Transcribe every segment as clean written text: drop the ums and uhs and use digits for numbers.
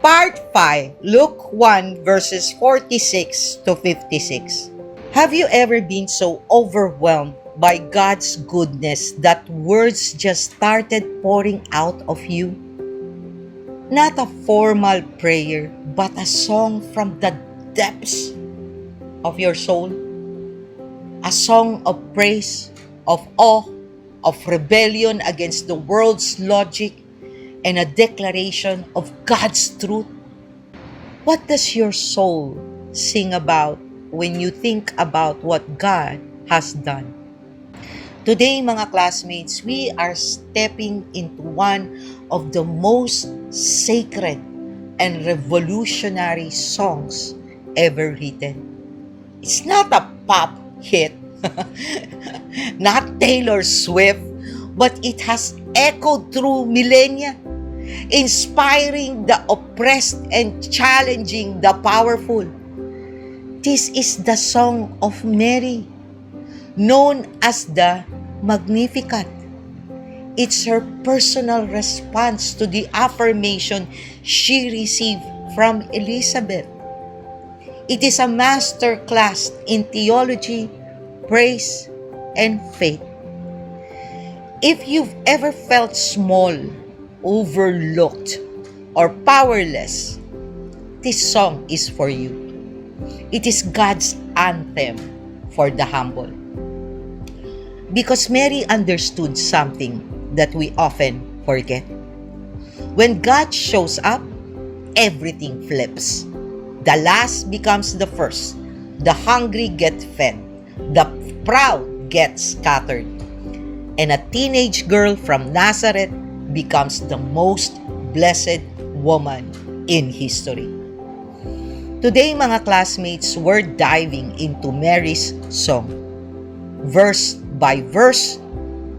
Part 5, Luke 1 verses 46 to 56. Have you ever been so overwhelmed by God's goodness that words just started pouring out of you? Not a formal prayer, but a song from the depths of your soul. A song of praise, of awe, of rebellion against the world's logic, and a declaration of God's truth. What does your soul sing about when you think about what God has done? Today, mga classmates, we are stepping into one of the most sacred and revolutionary songs ever written. It's not a pop hit, not Taylor Swift, but it has echoed through millennia, inspiring the oppressed and challenging the powerful. This is the song of Mary, known as the Magnificat. It's her personal response to the affirmation she received from Elizabeth. It is a master class in theology, praise, and faith. If you've ever felt small, overlooked, or powerless, this song is for you. It is God's anthem for the humble. Because Mary understood something that we often forget. When God shows up, everything flips. The last becomes the first. The hungry get fed. The proud get scattered. And a teenage girl from Nazareth becomes the most blessed woman in history. Today, mga classmates, we're diving into Mary's song. Verse by verse,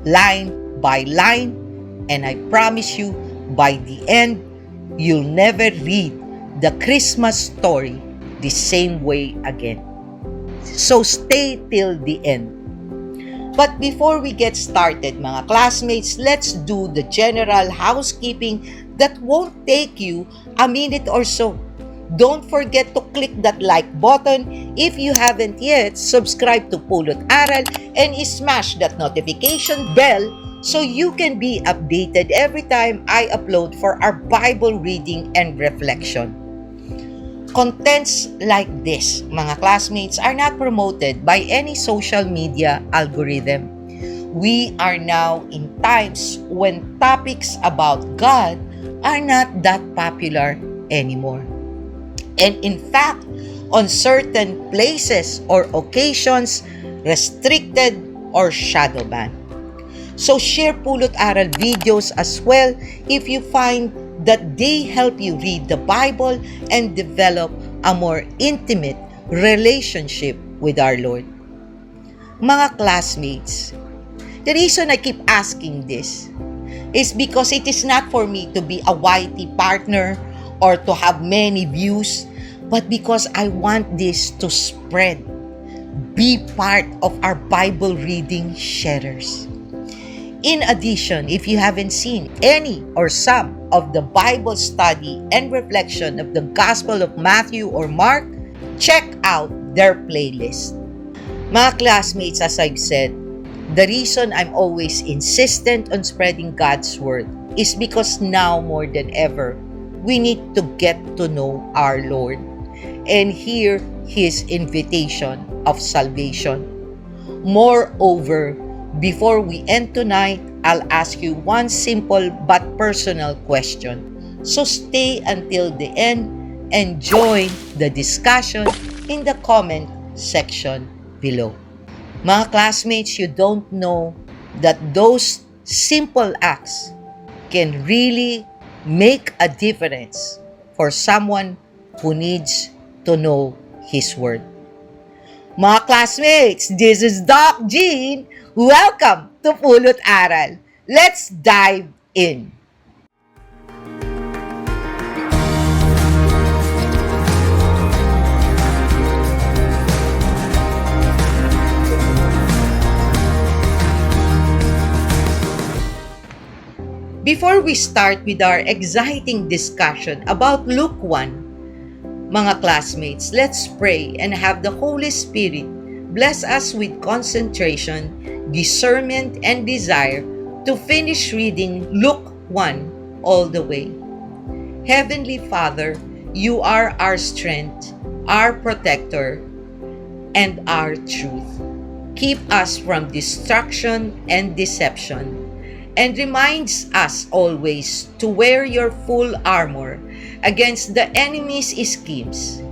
line by line, and I promise you, by the end, you'll never read the Christmas story the same way again. So stay till the end. But before we get started, mga classmates, let's do the general housekeeping that won't take you a minute or so. Don't forget to click that like button if you haven't yet. Subscribe to Pulot Aral and smash that notification bell so you can be updated every time I upload for our Bible reading and reflection. Contents like this, mga classmates, are not promoted by any social media algorithm. We are now in times when topics about God are not that popular anymore. And in fact, on certain places or occasions, restricted or shadow banned. So share Pulot Aral videos as well if you find that they help you read the Bible and develop a more intimate relationship with our Lord. Mga classmates, the reason I keep asking this is because it is not for me to be a YT partner or to have many views, but because I want this to spread. Be part of our Bible reading sharers. In addition, if you haven't seen any or some of the Bible study and reflection of the Gospel of Matthew or Mark, check out their playlist. Mga classmates, as I've said, the reason I'm always insistent on spreading God's Word is because now more than ever, we need to get to know our Lord and hear His invitation of salvation. Moreover, before we end tonight, I'll ask you one simple but personal question. So stay until the end and join the discussion in the comment section below. Mga classmates, you don't know that those simple acts can really make a difference for someone who needs to know His Word. Mga classmates, this is Doc Jean. Welcome to Pulot Aral. Let's dive in. Before we start with our exciting discussion about Luke 1, mga classmates, let's pray and have the Holy Spirit bless us with concentration, discernment, and desire to finish reading Luke 1 all the way. Heavenly Father, you are our strength, our protector, and our truth. Keep us from distraction and deception, and reminds us always to wear your full armor against the enemy's schemes.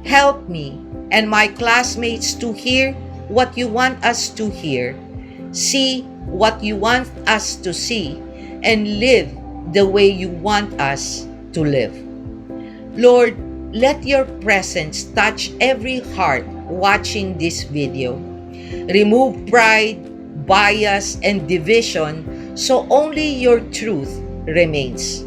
Help me and my classmates to hear what you want us to hear, see what you want us to see, and live the way you want us to live. Lord, let your presence touch every heart watching this video. Remove pride, bias, and division so only your truth remains.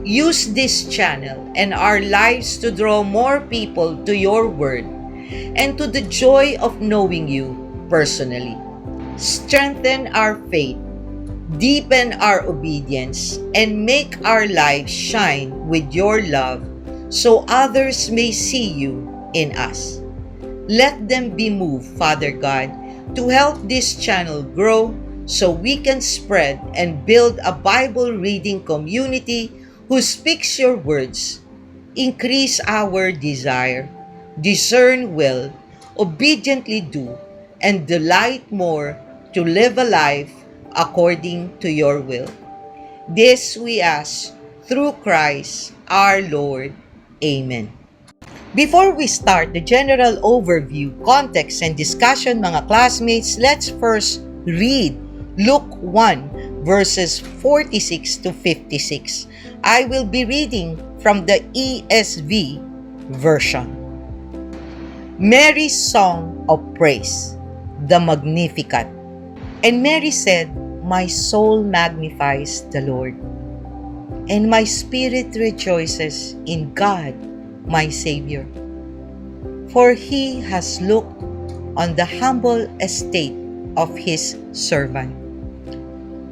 Use this channel and our lives to draw more people to your word and to the joy of knowing you personally. Strengthen our faith, deepen our obedience, and make our lives shine with your love so others may see you in us. Let them be moved, Father God, to help this channel grow so we can spread and build a Bible reading community who speaks your words. Increase our desire, discern will, obediently do, and delight more to live a life according to your will. This we ask through Christ our Lord. Amen. Before we start the general overview, context, and discussion, mga classmates, let's first read Luke 1 verses 46 to 56. I will be reading from the ESV version. Mary's Song of Praise, the Magnificat. And Mary said, My soul magnifies the Lord, and my spirit rejoices in God, my Savior. For he has looked on the humble estate of his servant.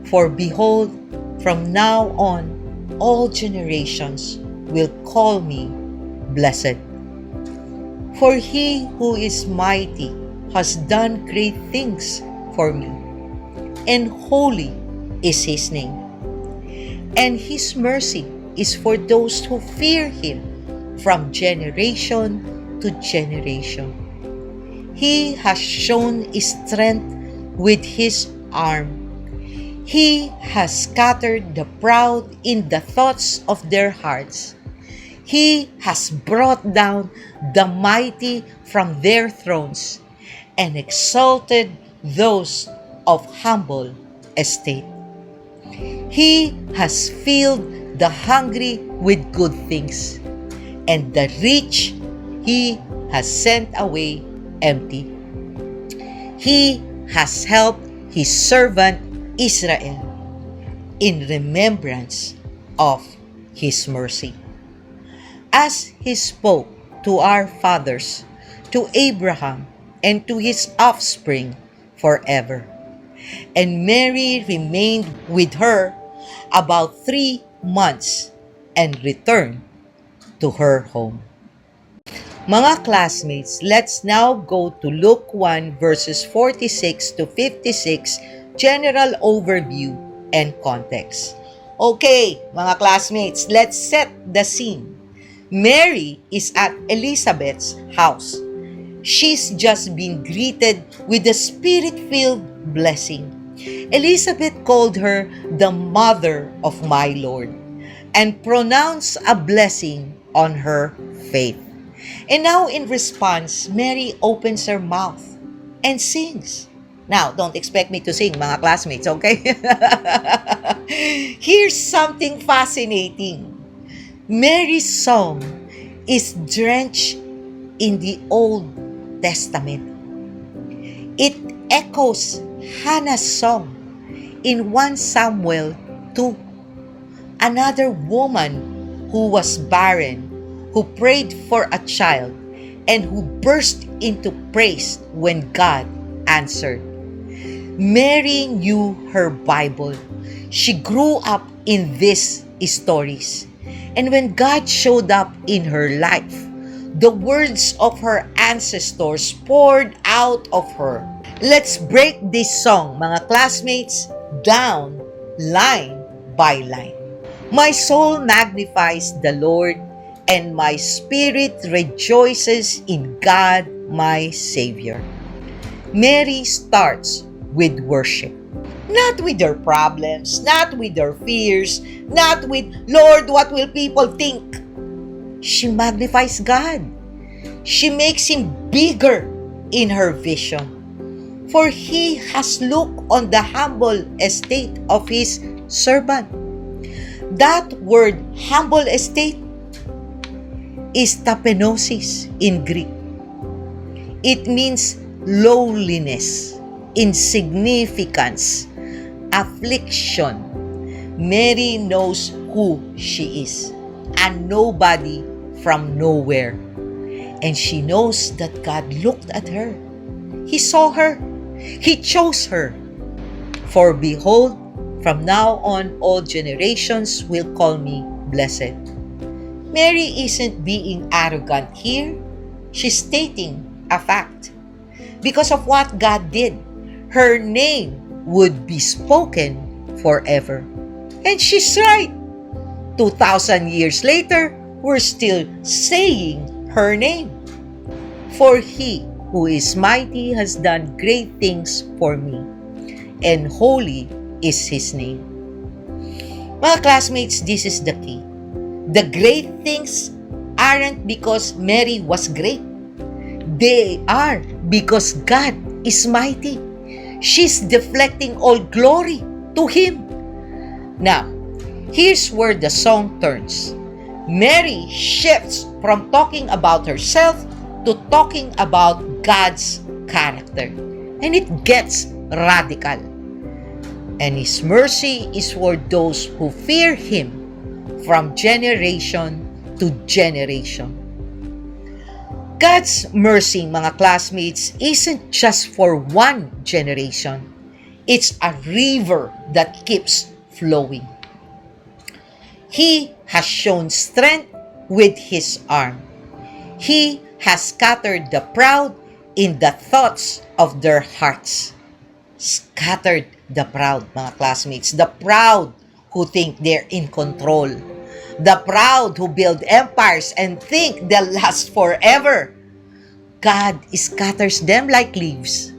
For behold, from now on, all generations will call me blessed. For he who is mighty has done great things for me, and holy is his name. And his mercy is for those who fear him from generation to generation. He has shown his strength with his arm. He has scattered the proud in the thoughts of their hearts. He has brought down the mighty from their thrones and exalted those of humble estate. He has filled the hungry with good things, and the rich he has sent away empty. He has helped his servant Israel in remembrance of his mercy, as he spoke to our fathers, to Abraham, and to his offspring forever. And Mary remained with her about 3 months and returned to her home. Mga classmates, let's now go to Luke 1 verses 46 to 56, general overview and context. Okay, mga classmates, let's set the scene. Mary is at Elizabeth's house. She's just been greeted with the Spirit-filled blessing. Elizabeth called her the mother of my Lord and pronounced a blessing on her faith. And now in response, Mary opens her mouth and sings. Now, don't expect me to sing, mga classmates, okay? Here's something fascinating. Mary's song is drenched in the Old Testament. It echoes Hannah's song in 1 Samuel 2. Another woman who was barren, who prayed for a child, and who burst into praise when God answered. Mary knew her Bible, She grew up in these stories. And when God showed up in her life, the words of her ancestors poured out of her. Let's break this song, mga classmates, down line by line. My soul magnifies the Lord, and my spirit rejoices in God, my Savior. Mary starts with worship. Not with her problems, not with her fears, not with, Lord, what will people think? She magnifies God. She makes Him bigger in her vision. For He has looked on the humble estate of His servant. That word, humble estate, is tapenosis in Greek. It means lowliness, insignificance, affliction. Mary knows who she is, a nobody from nowhere. And she knows that God looked at her. He saw her. He chose her. For behold, from now on all generations will call me blessed. Mary isn't being arrogant here. She's stating a fact. Because of what God did, her name would be spoken forever. And she's right. 2,000 years later, we're still saying her name. For He who is mighty has done great things for me, and holy is His name. Mga classmates, this is the key. The great things aren't because Mary was great. They are because God is mighty. She's deflecting all glory to Him. Now, here's where the song turns. Mary shifts from talking about herself to talking about God's character. And it gets radical. And His mercy is for those who fear Him from generation to generation. God's mercy, mga classmates, isn't just for one generation. It's a river that keeps flowing. He has shown strength with His arm. He has scattered the proud in the thoughts of their hearts. Scattered the proud, mga classmates. The proud who think they're in control. The proud who build empires and think they'll last forever. God scatters them like leaves.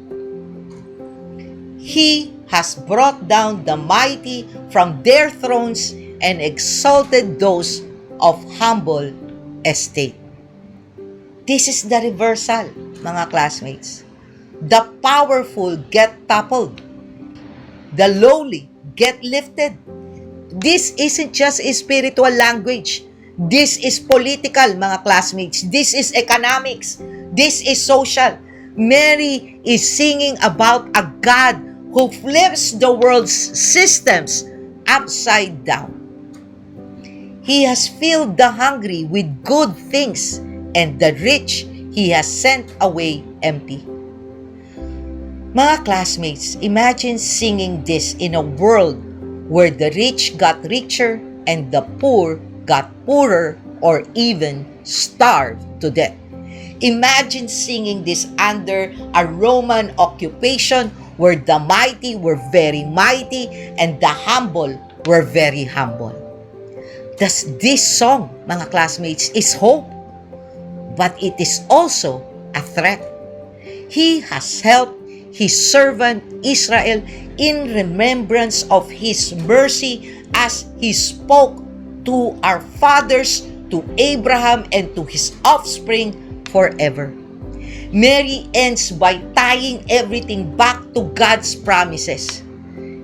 He has brought down the mighty from their thrones and exalted those of humble estate. This is the reversal, mga classmates. The powerful get toppled. The lowly get lifted. This isn't just a spiritual language. This is political, mga classmates. This is economics. This is social. Mary is singing about a God who flips the world's systems upside down. He has filled the hungry with good things, and the rich He has sent away empty. Mga classmates, imagine singing this in a world where the rich got richer and the poor got poorer or even starved to death. Imagine singing this under a Roman occupation where the mighty were very mighty and the humble were very humble. Thus, this song, mga classmates, is hope, but it is also a threat. He has helped His servant Israel in remembrance of His mercy as He spoke to our fathers, to Abraham, and to his offspring forever. Mary ends by tying everything back to God's promises.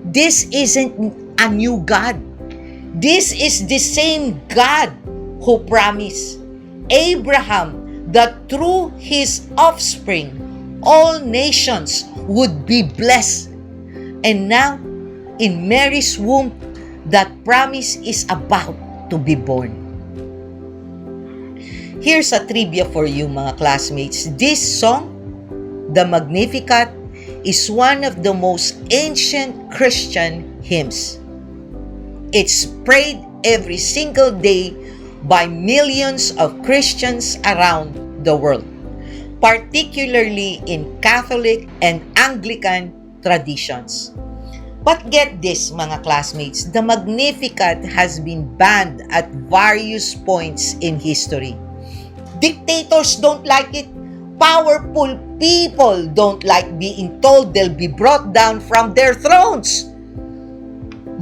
This isn't a new God. This is the same God who promised Abraham that through his offspring, all nations would be blessed. And now, in Mary's womb, that promise is about to be born. Here's a trivia for you, mga classmates. This song, the Magnificat, is one of the most ancient Christian hymns. It's prayed every single day by millions of Christians around the world, particularly in Catholic and Anglican traditions. But get this, mga classmates, the Magnificat has been banned at various points in history. Dictators don't like it. Powerful people don't like being told they'll be brought down from their thrones.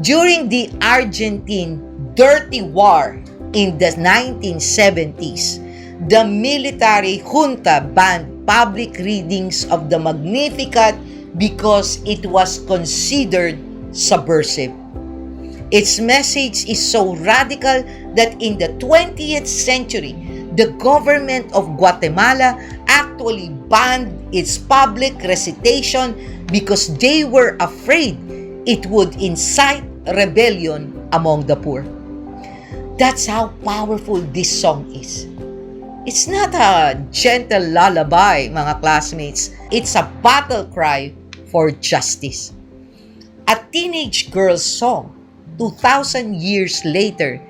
During the Argentine Dirty War in the 1970s, the military junta banned public readings of the Magnificat because it was considered subversive. Its message is so radical that in the 20th century, the government of Guatemala actually banned its public recitation because they were afraid it would incite rebellion among the poor. That's how powerful this song is. It's not a gentle lullaby, mga classmates. It's a battle cry for justice. A teenage girl's song, 2,000 years later,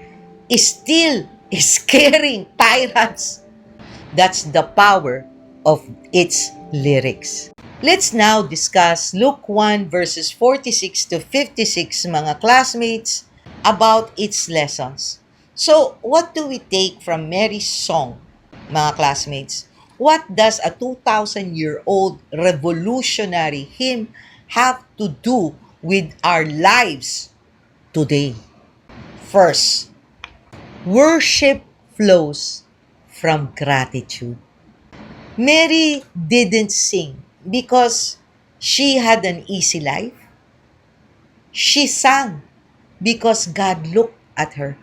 is still scaring tyrants. That's the power of its lyrics. Let's now discuss Luke 1 verses 46 to 56, mga classmates, about its lessons. So, what do we take from Mary's song, mga classmates? What does a 2,000-year-old revolutionary hymn have to do with our lives today? First, worship flows from gratitude. Mary didn't sing because she had an easy life. She sang because God looked at her,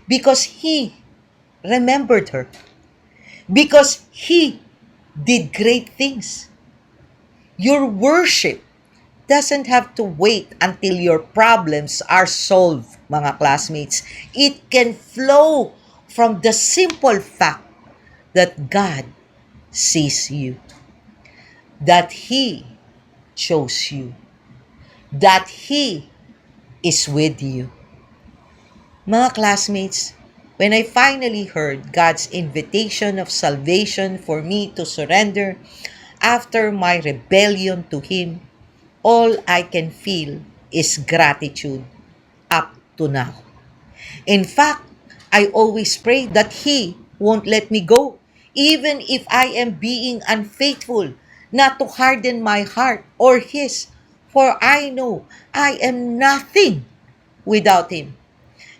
because He remembered her, because He did great things. Your worship doesn't have to wait until your problems are solved, mga classmates. It can flow from the simple fact that God sees you, that He chose you, that He is with you. Mga classmates, when I finally heard God's invitation of salvation for me to surrender after my rebellion to Him, all I can feel is gratitude up to now. In fact, I always pray that He won't let me go, even if I am being unfaithful, not to harden my heart or His, for I know I am nothing without Him.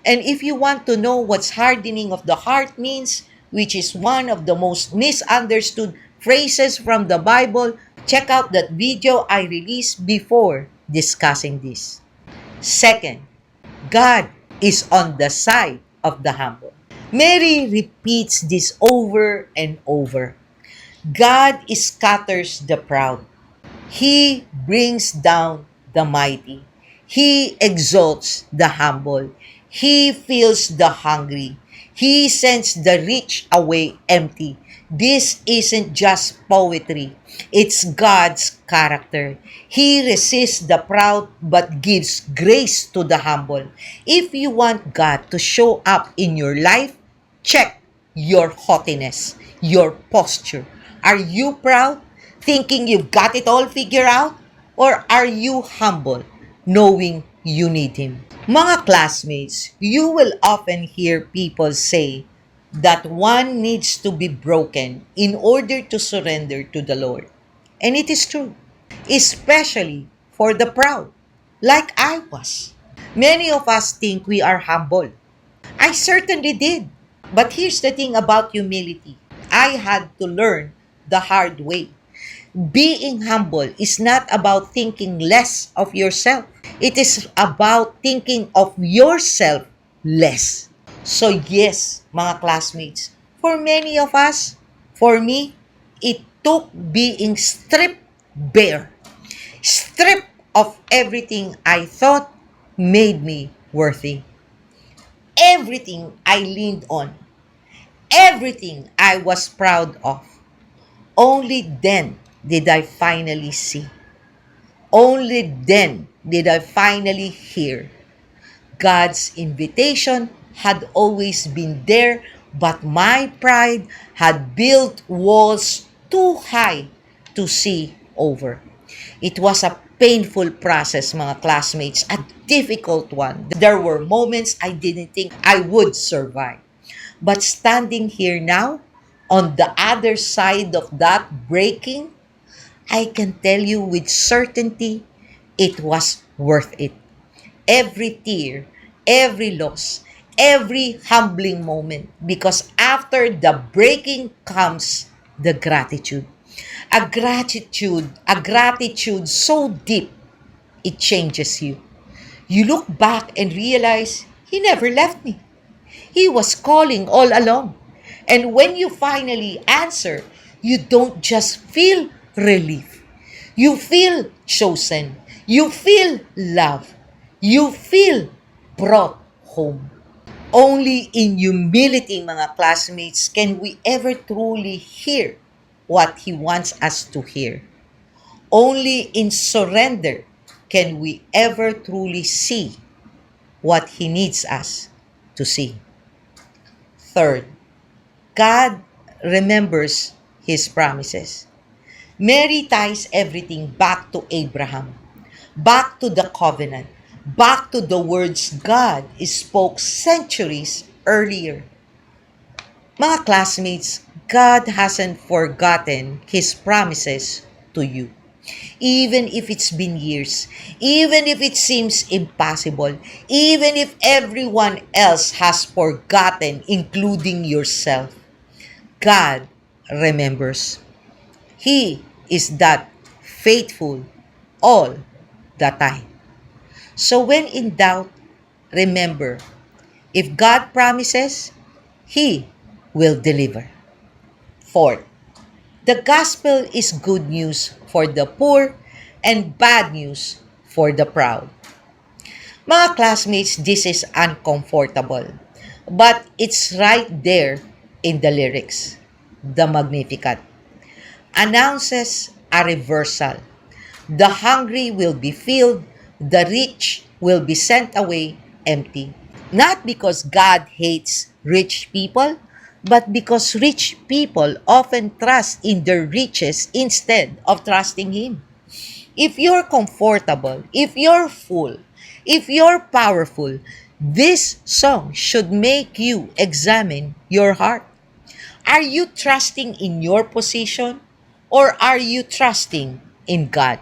And if you want to know what's hardening of the heart means, which is one of the most misunderstood phrases from the Bible, check out that video I released before discussing this. Second, God is on the side of the humble. Mary repeats this over and over. God scatters the proud. He brings down the mighty. He exalts the humble. He fills the hungry. He sends the rich away empty. This isn't just poetry. It's God's character. He resists the proud but gives grace to the humble. If you want God to show up in your life, check your haughtiness, your posture. Are you proud, thinking you've got it all figured out? Or are you humble, knowing you need Him? Mga classmates, you will often hear people say that one needs to be broken in order to surrender to the Lord. And it is true, especially for the proud, like I was. Many of us think we are humble. I certainly did. But here's the thing about humility. I had to learn the hard way. Being humble is not about thinking less of yourself. It is about thinking of yourself less. So yes, mga classmates, for many of us, for me, it took being stripped bare. Stripped of everything I thought made me worthy. Everything I leaned on. Everything I was proud of. Only then did I finally see. Only then did I finally hear. God's invitation had always been there, but my pride had built walls too high to see over. It was a painful process, mga classmates, a difficult one. There were moments I didn't think I would survive. But standing here now, on the other side of that breaking, I can tell you with certainty it was worth it. Every tear, every loss, every humbling moment. Because after the breaking comes the gratitude. A gratitude so deep, it changes you. You look back and realize he never left me. He was calling all along. And when you finally answer, you don't just feel relief. You feel chosen. You feel love. You feel brought home. Only in humility, mga classmates, can we ever truly hear what He wants us to hear. Only in surrender can we ever truly see what He needs us to see. Third, God remembers His promises. Mary ties everything back to Abraham, back to the covenant, back to the words God spoke centuries earlier. Mga classmates, God hasn't forgotten His promises to you. Even if it's been years, even if it seems impossible, even if everyone else has forgotten, including yourself, God remembers. He is that faithful all the time. So when in doubt, remember, if God promises, He will deliver. Fourth, the gospel is good news for the poor and bad news for the proud. Mga classmates, this is uncomfortable, but it's right there in the lyrics. The Magnificat announces a reversal. The hungry will be filled, the rich will be sent away empty. Not because God hates rich people, but because rich people often trust in their riches instead of trusting Him. If you're comfortable, if you're full, if you're powerful, this song should make you examine your heart. Are you trusting in your position or are you trusting in God?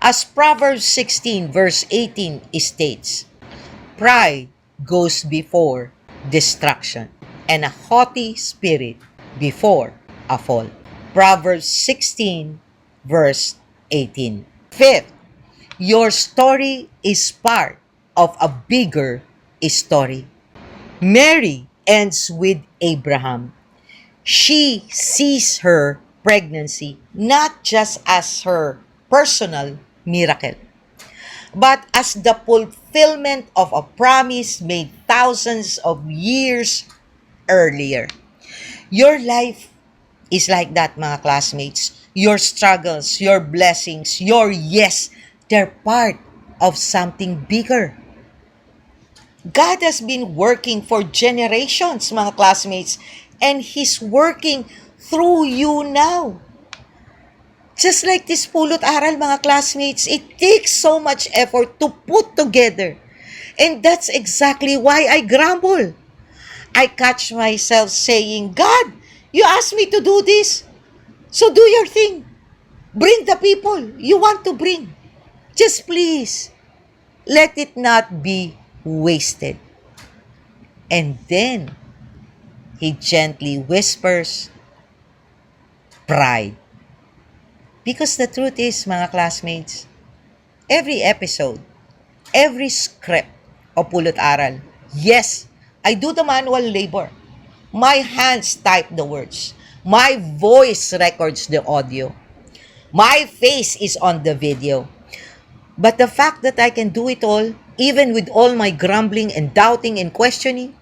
As Proverbs 16 verse 18 states, pride goes before destruction, and a haughty spirit before a fall. Proverbs 16 verse 18. Fifth, your story is part of a bigger story. Mary ends with Abraham. She sees her pregnancy not just as her personal miracle, but as the fulfillment of a promise made thousands of years earlier. Your life is like that, mga classmates. Your struggles, your blessings, your yes, they're part of something bigger. God has been working for generations, mga classmates, and He's working through you now. Just like this pulot aral, mga classmates, it takes so much effort to put together. And that's exactly why I grumble. I catch myself saying, God, you asked me to do this. So do your thing. Bring the people you want to bring. Just please, let it not be wasted. And then, He gently whispers, pride. Because the truth is, mga classmates, every episode, every script o pulot aral, yes, I do the manual labor. My hands type the words. My voice records the audio. My face is on the video. But the fact that I can do it all, even with all my grumbling and doubting and questioning,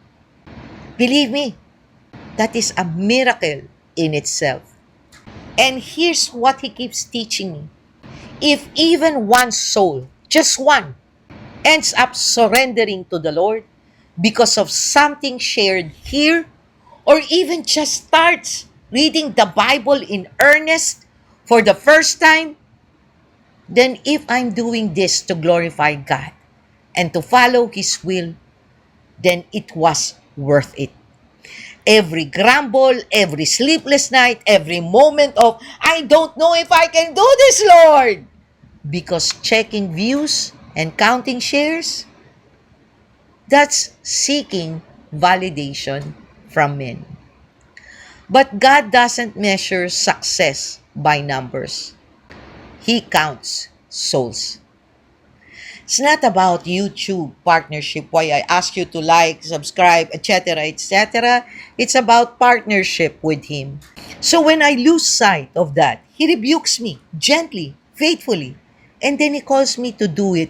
believe me, that is a miracle in itself. And here's what He keeps teaching me. If even one soul, just one, ends up surrendering to the Lord because of something shared here, or even just starts reading the Bible in earnest for the first time, then if I'm doing this to glorify God and to follow His will, then it was worth it. Every grumble, every sleepless night, every moment of, I don't know if I can do this, Lord. Because checking views and counting shares, that's seeking validation from men. But God doesn't measure success by numbers. He counts souls. It's not about YouTube partnership, why I ask you to like, subscribe, etc., etc. It's about partnership with Him. So when I lose sight of that, He rebukes me gently, faithfully, and then He calls me to do it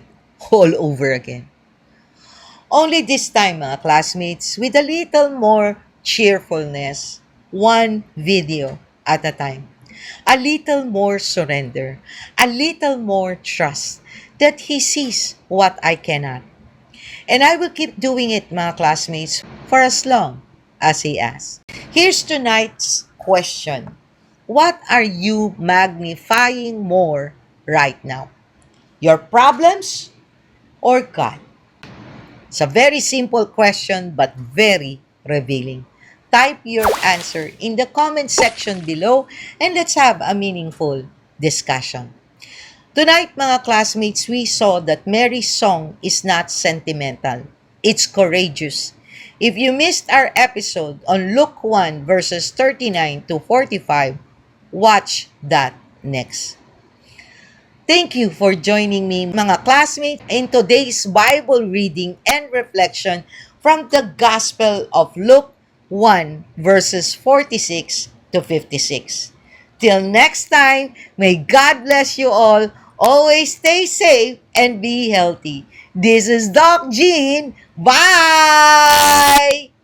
all over again. Only this time, mga classmates, with a little more cheerfulness, one video at a time. A little more surrender, a little more trust that He sees what I cannot. And I will keep doing it, mga classmates, for as long as He asks. Here's tonight's question. What are you magnifying more right now? Your problems or God? It's a very simple question but very revealing. Type your answer in the comment section below and let's have a meaningful discussion. Tonight, mga classmates, we saw that Mary's song is not sentimental. It's courageous. If you missed our episode on Luke 1 verses 39 to 45, watch that next. Thank you for joining me, mga classmates, in today's Bible reading and reflection from the Gospel of Luke 1 verses 46 to 56. Till next time, may God bless you all. Always stay safe and be healthy. This is Doc Jean. Bye!